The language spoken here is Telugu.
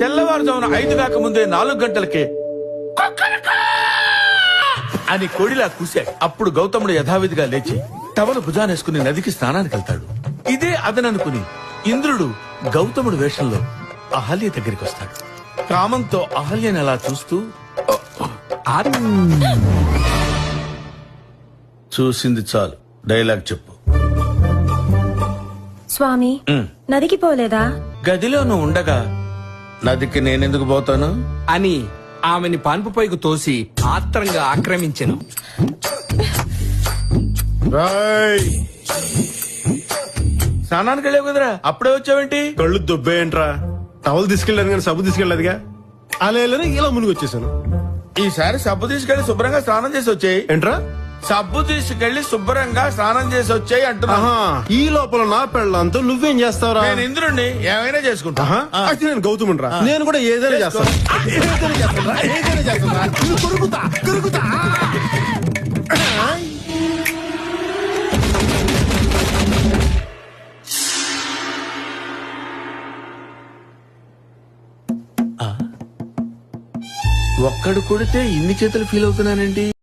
తెల్లవారుజామున 5 కాకముందే 4 గంటలకే అని కోడిలా కూశాడు. అప్పుడు గౌతముడు యథావిధిగా లేచి టవలు భుజానేసుకుని నదికి స్నానానికి వెళ్తాడు. ఇదే అదననుకుని ఇంద్రుడు గౌతముడు వేషంలో అహల్య దగ్గరికి వస్తాడు. కామంతో అహల్యని అలా చూస్తూ చూసింది చాలు, డైలాగ్ చెప్పు. స్వామి, నదికి పోలేదా? గదిలో నువ్వు ఉండగా నదికి నేనెందుకు పోతాను అని ఆమెని పాన్పుపైకి తోసి ఆత్రంగా ఆక్రమించెను. స్నానానికి వెళ్ళావు కదరా, అప్పుడే వచ్చావేంటి? కళ్ళు దుబ్బేంట్రా? టవల్ తీసుకెళ్ళాను కానీ సబ్బు తీసుకెళ్ళలేదుగా. అలా ఇలా మునిగి వచ్చేసాను. ఈసారి సబ్బు తీసుకెళ్లి శుభ్రంగా స్నానం చేసి వచ్చాయి. ఏంట్రా? సబ్బు తీసుకెళ్లి శుభ్రంగా స్నానం చేసి వచ్చాయి అంటున్నా. ఈ లోపల నా పెళ్ళంతో నువ్వేం చేస్తావురా? నేను ఇంద్రుణ్ణి ఏమైనా చేసుకుంటా. అయితే నేను గౌతముండ్రా. నేను కూడా ఏదైనా చేస్తాను. ఒక్కడు కొడితే ఇన్ని చేతులు ఫీల్ అవుతున్నానండి.